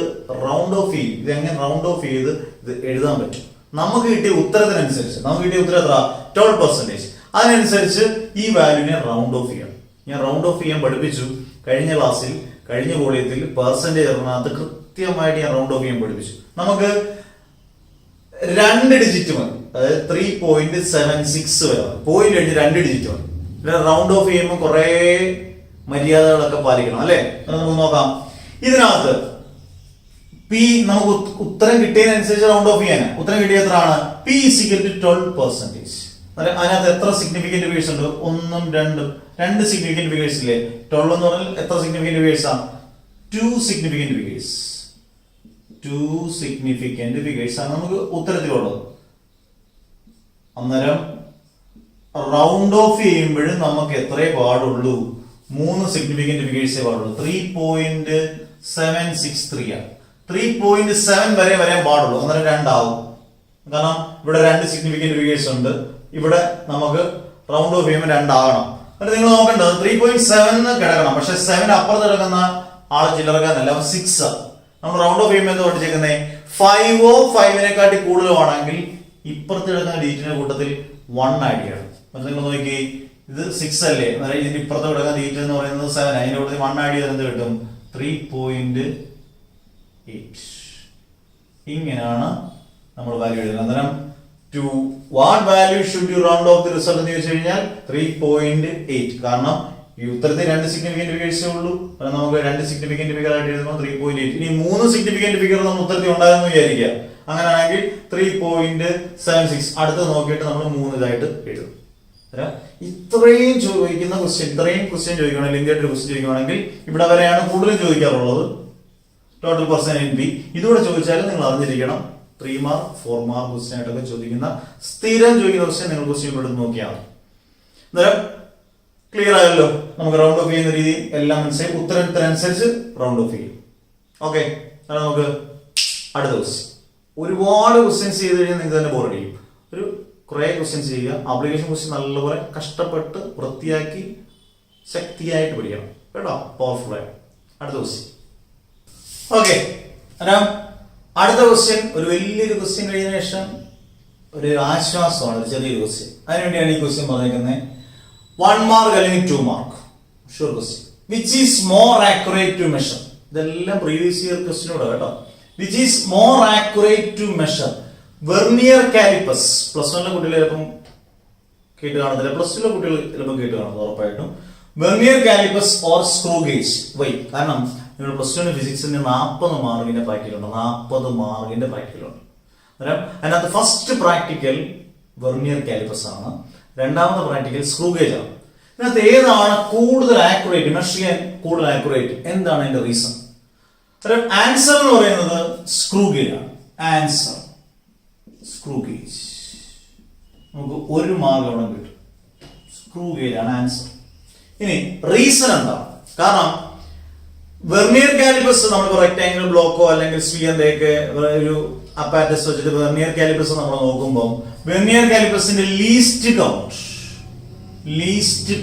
റൗണ്ട് ഓഫ് ചെയ്യും? ഇത് എങ്ങനെ റൗണ്ട് ഓഫ് ചെയ്ത് ഇത് എഴുതാൻ പറ്റും? നമുക്ക് കിട്ടിയ ഉത്തരത്തിനനുസരിച്ച്, നമുക്ക് കിട്ടിയ ഉത്തരം എത്ര? 12%. അതിനനുസരിച്ച് ഈ വാല്യൂവിനെ റൗണ്ട് ഓഫ് ചെയ്യണം. ഞാൻ റൗണ്ട് ഓഫ് ചെയ്യാൻ പഠിപ്പിച്ചു കഴിഞ്ഞ ക്ലാസ്സിൽ, കഴിഞ്ഞ വോളിയത്തിൽ പെർസെന്റേജ് അതിനകത്ത് കൃത്യമായിട്ട് ഞാൻ റൗണ്ട് ഓഫ് ചെയ്യാൻ പഠിപ്പിച്ചു. നമുക്ക് 2 ഡിജിറ്റ് മതി, അതായത് 3.76 വരെ പോയിന്റ് കഴിഞ്ഞ് 2 ഡിജിറ്റ് മതി. റൗണ്ട് ഓഫ് ചെയ്യുമ്പോൾ കുറെ മര്യാദകളൊക്കെ പാലിക്കണം അല്ലെ? നമുക്ക് നോക്കാം. ഇതിനകത്ത് പി നമുക്ക് ഉത്തരം കിട്ടിയതിനനുസരിച്ച് റൗണ്ട് ഓഫ് ചെയ്യാൻ ഉത്തരം കിട്ടിയ എത്രയാണ്? P equal to 12%. അതിനകത്ത് എത്ര സിഗ്നിഫിക്കന്റ് ഫിഗേഴ്സ് ഉണ്ട്? 1ഉം 2ഉം 2 സിഗ്നിഫിക്കന്റ് ഫിഗേഴ്സ് ഇല്ലേ? 12 എന്ന് പറഞ്ഞാൽ എത്ര സിഗ്നിഫിക്കന്റ് ഫിഗേഴ്സ് ആണ്? 2 സിഗ്നിഫിക്കന്റ് ഫിഗേഴ്സ്. 2 സിഗ്നിഫിക്കന്റ് ഫിഗേഴ്സ് ആണ് നമുക്ക് ഉത്തരത്തിലുള്ളത്. അന്നേരം റൗണ്ട് ഓഫ് ചെയ്യുമ്പോഴും നമുക്ക് എത്രയേ പാടുള്ളൂ? 3 സിഗ്നിഫിക്കന്റ് ഫിഗേഴ്സേ പാടുള്ളൂ. 3.763 ആണ്. 3.7 വരെ വരാൻ പാടുള്ളൂ. അന്നേരം 2 ആവും. കാരണം ഇവിടെ 2 സിഗ്നിഫിക്കന്റ് ഫിഗേഴ്സ് ഉണ്ട്. ഇവിടെ നമുക്ക് റൗണ്ട് ഓഫ് ചെയ്യുമ്പോൾ 2 ആകണം. എന്നിട്ട് നിങ്ങൾ നോക്കേണ്ടത് 3.7 കിടക്കണം. പക്ഷെ 7 അപ്പുറത്ത് കിടക്കുന്ന ആള് ചില്ലറക്കാരനല്ല, 6. നമ്മൾ റൗണ്ട് ഓഫ് ചെയ്യുമ്പോൾ എന്ത് പഠിച്ചേക്കുന്നത്? 5 5-നെക്കാട്ടി കൂടുതലാണെങ്കിൽ ഇപ്പുറത്ത് കിടക്കുന്ന ഡിജിറ്റിന്റെ കൂട്ടത്തിൽ 1 ആഡ് ചെയ്യണം. എന്നിട്ട് നിങ്ങൾ നോക്കി, ഇത് 6 അല്ലേ? അന്നേരം ഇതിന്റെ ഇപ്പുറത്ത് കിടക്കുന്ന ഡിജിറ്റ് എന്ന് പറയുന്നത് 7. അതിന്റെ കൂട്ടത്തിൽ 1 ആഡ് ചെയ്താൽ എന്ത് കിട്ടും? 3.8. ഇങ്ങനെയാണ് നമ്മൾ വാല്യൂ എഴുതുന്നത്. അന്നേരം to what value should you round off the result എന്ന് ചോദിച്ചു കഴിഞ്ഞാൽ 3.8. കാരണം ഈ ഉത്തരത്തിൽ 2 സിഗ്നിഫിക്കന്റ് ഫിഗേഴ്സേ ഉള്ളൂ. നമുക്ക് 2 സിഗ്നിഫിക്കന്റ് ഫിഗർ ആയിട്ട് എഴുതുമ്പോൾ 3.8. ഇനി 3 സിഗ്നിഫിക്കന്റ് ഫിഗർ നമ്മൾ ഉത്തരത്തിൽ ഉണ്ടായെന്ന് വിചാരിക്കുക. അങ്ങനെയാണെങ്കിൽ 3.76. അടുത്ത് നോക്കിയിട്ട് നമ്മൾ 3 ഇതായിട്ട് എഴുതും. ഇത്രയും ചോദിക്കുന്ന ക്വസ്റ്റ്യൻ, ഇത്രയും ക്വസ്റ്റ്യൻ ചോദിക്കുകയാണെങ്കിൽ, ഇന്ത്യയുടെ ക്വസ്റ്റ്യൻ ചോദിക്കുകയാണെങ്കിൽ ഇവിടെ വരെയാണ് കൂടുതലും ചോദിക്കാറുള്ളത്. Total percent in B. ഇതുകൂടെ ചോദിച്ചാലും നിങ്ങൾ അറിഞ്ഞിരിക്കണം. 3 മാർക്ക് 4 മാർക്ക് ക്വസ്റ്റ്യൻ ആയിട്ടൊക്കെ ചോദിക്കുന്ന സ്ഥിരം ചോദിക്കുന്ന ക്വസ്റ്റ്യൻ നിങ്ങൾ ക്വസ്റ്റ്യൻ ഇവിടെ നോക്കിയാൽ മതി. അന്നേരം ക്ലിയർ ആയല്ലോ? നമുക്ക് റൗണ്ട് ഓഫ് ചെയ്യുന്ന രീതി എല്ലാം മനസ്സിലായി. ഉത്തരത്തിനനുസരിച്ച് റൗണ്ട് ഓഫ് ചെയ്യും. ഓക്കെ, അതാണ് നമുക്ക് അടുത്ത ക്വസ്റ്റ്യൻ. ഒരുപാട് ക്വസ്റ്റ്യൻസ് ചെയ്ത് കഴിഞ്ഞാൽ നിങ്ങൾക്ക് തന്നെ ബോറടിക്കും. ഒരു കുറെ ക്വസ്റ്റ്യൻസ് ചെയ്യുക. ആപ്ലിക്കേഷൻ ക്വസ്റ്റ്യൻ നല്ലപോലെ കഷ്ടപ്പെട്ട് വൃത്തിയാക്കി ശക്തിയായിട്ട് പഠിക്കണം കേട്ടോ, പവർഫുൾ ആയിട്ട്. അടുത്ത ക്വസ്റ്റ്യൻ. ഓക്കെ, അടുത്ത ക്വസ്റ്റ്യൻ ഒരു വലിയൊരു ക്വസ്റ്റ്യൻ കഴിഞ്ഞതിന് ശേഷം ഒരു ആശ്വാസമാണ്, ഒരു ചെറിയൊരു ക്വസ്റ്റ്യൻ. അതിനുവേണ്ടിയാണ് ഈ ക്വസ്റ്റ്യൻ പറഞ്ഞേക്കുന്നത്. 1 മാർക്ക് അല്ലെങ്കിൽ 2 mark sure question. Which is more accurate to measure? ഇതെല്ലാം പ്രീവിയസ് ഇയർ ക്വസ്റ്റ്യനോട് കേട്ടോ. Which is more accurate to measure vernier calipers? +1 കുട്ടികൾ ചിലപ്പം കേട്ട് കാണത്തില്ല, +2 കുട്ടികൾ ചിലപ്പോൾ കേട്ട് കാണുന്നത് ഉറപ്പായിട്ടും. Vernier calipers or screw gauge. Why? കാരണം നിങ്ങൾ +2 ഫിസിക്സിന് 40 മാർക്കിന്റെ പ്രാക്ടിക്കലുണ്ട്. 40 മാർക്കിന്റെ പ്രാക്ടിക്കലുണ്ട്. അതിനകത്ത് ഫസ്റ്റ് പ്രാക്ടിക്കൽ വെർനിയർ കാലിപ്പസ് ആണ്, രണ്ടാമത്തെ പ്രാക്ടിക്കൽ സ്ക്രൂ ഗേജ് ആണ്. ഇതിനകത്ത് ഏതാണ് കൂടുതൽ ആക്യുറേറ്റ്, മെഷർ ചെയ്യാൻ കൂടുതൽ ആക്യുറേറ്റ്? എന്താണ് അതിന്റെ റീസൺ? ആൻസർ എന്ന് പറയുന്നത് സ്ക്രൂ ഗേജ് ആണ്. Answer screw gauge. നമുക്ക് 1 മാർക്ക് അവിടെ കിട്ടും. സ്ക്രൂ ഗേജ് ആണ് ആൻസർ. ഇനി റീസൺ എന്താണ്? കാരണം വെർനിയർ കാലിപ്പസ് നമ്മൾ റെക്ടാംഗിൾ ബ്ലോക്കോ അല്ലെങ്കിൽ സ്ഫിയറിന്റെയൊക്കെ ഒരു അപ്പാരറ്റസ് വെച്ചിട്ട് വെർനിയർ കാലിപ്പസ് നമ്മൾ നോക്കുമ്പോൾ വെർനിയർ കാലിപ്പസിന്റെ ലീസ്റ്റ്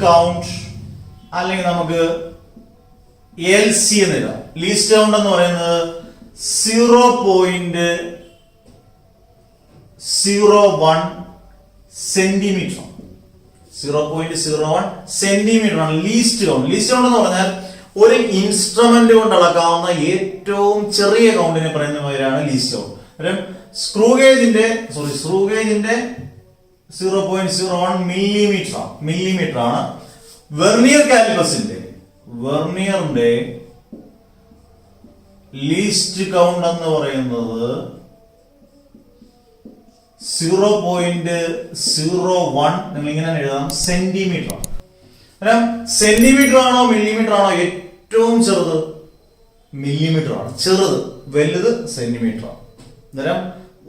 കൗണ്ട് അല്ലെങ്കിൽ നമുക്ക് LC എന്ന് എഴുതാം. ലീസ്റ്റ് കൗണ്ട് എന്ന് പറയുന്നത് 0.01 സെന്റിമീറ്റർ. 0.01 സെന്റിമീറ്റർ ആണ് ലീസ്റ്റ് കൗണ്ട്. ലീസ്റ്റ് കൗണ്ട് എന്ന് പറഞ്ഞാൽ ഒരു ഇൻസ്ട്രുമെന്റ് കൊണ്ട് അളക്കാവുന്ന ഏറ്റവും ചെറിയ കൗണ്ടിനെ പറയുന്ന പേരാണ് ലീസ്റ്റ് കൗണ്ട്. സ്ക്രൂ ഗേജിന്റെ 0.01 മില്ലിമീറ്റർ ആണ്. വെർനിയർ കാലിപ്പസിന്റെ ലീസ്റ്റ് കൗണ്ട് എന്ന് പറയുന്നത് 0.01 നിങ്ങൾ ഇങ്ങനെ എഴുതാം സെന്റിമീറ്റർ ആണ്. സെന്റിമീറ്റർ ആണോ മില്ലിമീറ്റർ ആണോ ഏറ്റവും ചെറുത്? മില്ലിമീറ്റർ ആണ് ചെറുത്. വലുത് സെന്റിമീറ്റർ ആണ്. അന്നേരം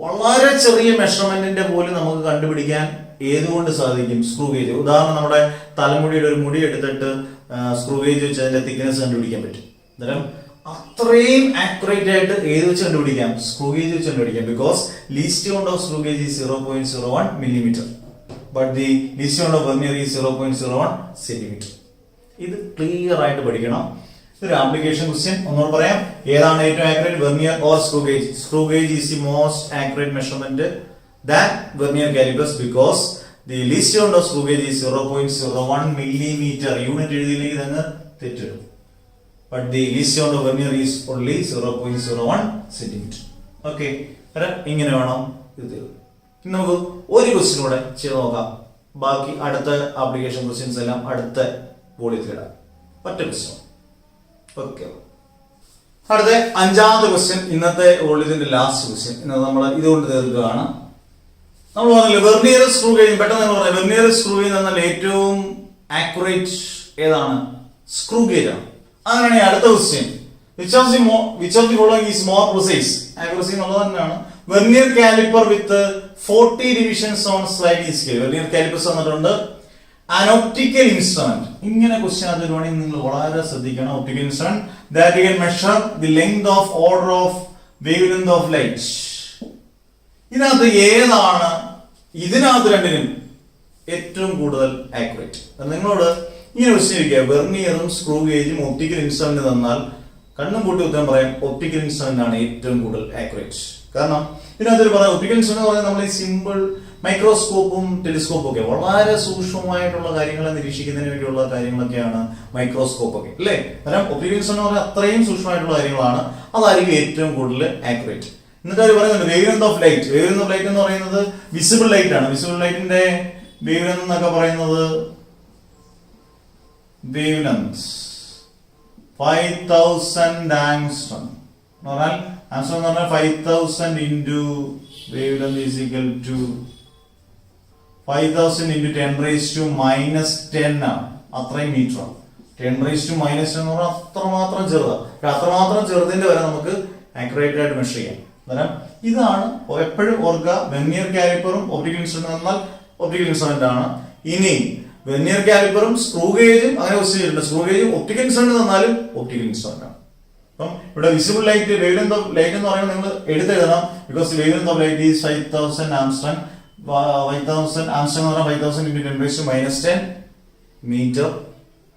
വളരെ ചെറിയ മെഷർമെന്റിന്റെ പോലും നമുക്ക് കണ്ടുപിടിക്കാൻ ഏതുകൊണ്ട് സാധിക്കും? Screw gauge. ഉദാഹരണം, നമ്മുടെ തലമുടിയുടെ ഒരു മുടി എടുത്തിട്ട് സ്ക്രൂ ഗേജ് വെച്ച് അതിന്റെ തിക്നെസ് കണ്ടുപിടിക്കാൻ പറ്റും. അന്നേരം അത്രയും ആക്യുറേറ്റ് ആയിട്ട് ഏത് വെച്ച് കണ്ടുപിടിക്കാം? സ്ക്രൂ ഗേജ് വെച്ച് കണ്ടുപിടിക്കാം. Because least count of screw gauge is 0.01 millimetre, but the least count of vernier is 0.01 centimetre. ഇത് ക്ലിയർ ആയിട്ട് പഠിക്കണം. ഇതൊരു ആപ്ലിക്കേഷൻ ക്വസ്റ്റ്യൻ. ഒന്നുകൂടെ പറയാം, ഏതാണ് ഏറ്റവും accurate? Vernier or screw gauge? Screw gauge is the most accurate measurement than vernier calipers because the least count of screw gauge is 0.01 millimetre. Unit എഴുതിയില്ലെങ്കിൽ ഇതങ്ങ് തെറ്റിടും. But the least count of vernier is only 0.01 centimeter. Okay, ഇങ്ങനെ വേണം ഇത്. നമുക്ക് ഒരു ക്വസ്റ്റ്യൻ കൂടെ ചെയ്ത് നോക്കാം. ബാക്കി അടുത്ത ആപ്ലിക്കേഷൻ ക്വസ്റ്റ്യൻസ് എല്ലാം അടുത്ത വോളിയത്തിലിടാം. ഒറ്റ ക്വസ്റ്റ്യൻ. ഓക്കെ, അടുത്ത അഞ്ചാമത്തെ ക്വസ്റ്റ്യൻ, ഇന്നത്തെ വോളിയത്തിന്റെ ലാസ്റ്റ് ക്വസ്റ്റ്യൻ. ഇന്ന് നമ്മൾ ഇതുകൊണ്ട് തീർക്കുകയാണ്. നമ്മൾ പറഞ്ഞില്ല വെർനിയർ സ്ക്രൂ ഗേജ്. പെട്ടെന്ന് നമ്മൾ പറയാം, വെർനിയർ സ്ക്രൂ ഗേജ് എന്നാൽ ഏറ്റവും ആക്യുറേറ്റ് ഏതാണ്? സ്ക്രൂ ഗേജ് ആണ്. അങ്ങനെയാണെങ്കിൽ അടുത്ത question, which of the following is more precise? Accuracy എന്നുള്ളത് തന്നെയാണ്. Vernier caliper with 40 divisions on sliding scale. Vernier calipers വന്നിട്ടുണ്ട്. An optical instrument. ഇങ്ങനെ ക്വസ്റ്റ്യൻ അത് വരുവാണെങ്കിൽ നിങ്ങൾ വളരെ ശ്രദ്ധിക്കണം. Optical instrument that can measure the length of order of wavelength of light. ഇതിനകത്ത് ഏതാണ് ഇതിനകത്ത് രണ്ടിനും ഏറ്റവും കൂടുതൽ ആക്യുറേറ്റ്? നിങ്ങളോട് ഇങ്ങനെ ക്വസ്റ്റ്യൻ ഇരിക്കുക, വെർനിയറും സ്ക്രൂ ഗേജും ഒപ്റ്റിക്കൽ ഇൻസ്ട്രുമെന്റ് തന്നാൽ കണ്ണും കൂട്ടി ഉത്തരം പറയാം ഒപ്റ്റിക്കൽ ഇൻസ്ട്രുമെന്റ് ആണ് ഏറ്റവും കൂടുതൽ ആക്യുറേറ്റ്. കാരണം ഇതിനകത്ത് പറയാം ഒപ്റ്റിക്കൽ ഇൻസ്ട്രുമെന്റ് പറഞ്ഞാൽ നമ്മൾ ഈ സിമ്പിൾ മൈക്രോസ്കോപ്പും ടെലിസ്കോപ്പും ഒക്കെ വളരെ സൂക്ഷ്മമായിട്ടുള്ള കാര്യങ്ങളെ നിരീക്ഷിക്കുന്നതിന് വേണ്ടിയുള്ള കാര്യങ്ങളൊക്കെയാണ് മൈക്രോസ്കോപ്പ് ഒക്കെ, അല്ലേ? കാരണം ഒപ്റ്റിക്കൽ ഇൻസ്ട്രുമെന്റ് പറഞ്ഞാൽ അത്രയും സൂക്ഷ്മമായിട്ടുള്ള കാര്യങ്ങളാണ്. അതായിരിക്കും ഏറ്റവും കൂടുതൽ ആക്യുറേറ്റ്. എന്നിട്ട് അവർ പറയുന്നുണ്ട് wavelength of light. Wavelength of light എന്ന് പറയുന്നത് വിസിബിൾ ലൈറ്റ് ആണ്. വിസിബിൾ ലൈറ്റിന്റെ വേവ്ലെങ്ത് എന്നൊക്കെ പറയുന്നത് wavelength 5000 angstrom. പറഞ്ഞാൽ ആംസ്ട്രോം എന്ന് പറഞ്ഞാൽ 5000 into wavelength is equal to 5000 into 10⁻⁻10 ആണ്. അത്രയും മീറ്റർ ആണ്. 10⁻⁻10 എന്ന് പറഞ്ഞാൽ അത്രമാത്രം ചെറുതാണ്. അത്രമാത്രം ചെറുതിന്റെ വരെ നമുക്ക് ആക്യുറേറ്റ് ആയിട്ട് മെഷർ ചെയ്യാം. അന്നേരം ഇതാണ് എപ്പോഴും ഓർക്കുക, വെർനിയർ കാലിപ്പറും ഒപ്റ്റിക്കൽ ഇൻസ്ട്രുമെന്റ് എന്നാൽ ഒപ്റ്റിക്കൽ ഇൻസ്ട്രുമെന്റ് ആണ്. ഇനി വെർനിയർ കാലിപ്പറും സ്ക്രൂ ഗേജും അങ്ങനെ ക്വസ്റ്റ്യൻ ചെയ്തിട്ടുണ്ട്. സ്ക്രൂ ഗേജും ഒപ്റ്റിക്കൽ ഇൻസ്ട്രുമെന്റ് തന്നാലും ഒപ്റ്റിക്കൽ ഇൻസ്ട്രുമെന്റ് ആണ്. അപ്പം ഇവിടെ visible light wavelength of light എന്ന് പറയുമ്പോൾ നിങ്ങൾ എടുത്തെഴുതണം. Because wavelength of light is 5000 angstrom. 5000 angstrom എന്ന് പറഞ്ഞാൽ 5000 into 10⁻⁻10 മീറ്റർ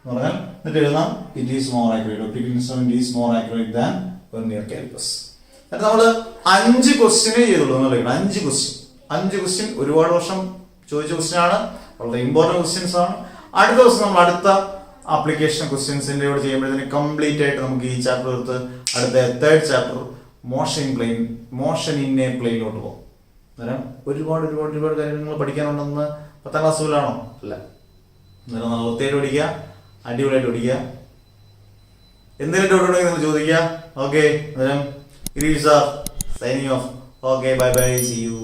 എന്ന് പറഞ്ഞാൽ എന്നിട്ട് എഴുതാം it is more accurate. Optical instrument is more accurate than vernier calipers. എന്നിട്ട് നമ്മൾ 5 ക്വസ്റ്റ്യനേ ചെയ്തുള്ളൂ. 5 ക്വസ്റ്റ്യൻ ഒരുപാട് വർഷം ചോദിച്ച ക്വസ്റ്റ്യൻ ആണ്. വളരെ ഇമ്പോർട്ടന്റ് ക്വസ്റ്റ്യൻസ് ആണ്. അടുത്ത ദിവസം നമ്മൾ അടുത്ത ആപ്ലിക്കേഷൻ ക്വസ്റ്റ്യൻസിന്റെ കൂടെ ചെയ്യുമ്പോഴത്തേന് കംപ്ലീറ്റ് ആയിട്ട് നമുക്ക് ഈ ചാപ്റ്റർ എടുത്ത് അടുത്ത 3rd chapter motion in a പ്ലെയിനിലോട്ട് പോകും. അന്നേരം ഒരുപാട് കാര്യങ്ങൾ പഠിക്കാനുണ്ടെന്ന് 10ാം ക്ലാസ് പോലാണോ? അല്ല. അന്നേരം നമ്മൾ ഒത്തിരി പഠിക്കുക, അടിപൊളിയായിട്ട് പഠിക്കുക. എന്തെങ്കിലും ഡൗട്ട് ഉണ്ടെങ്കിൽ നിങ്ങൾ ചോദിക്കുക. ഓക്കെ, അന്നേരം signing off. Okay, bye bye, see U.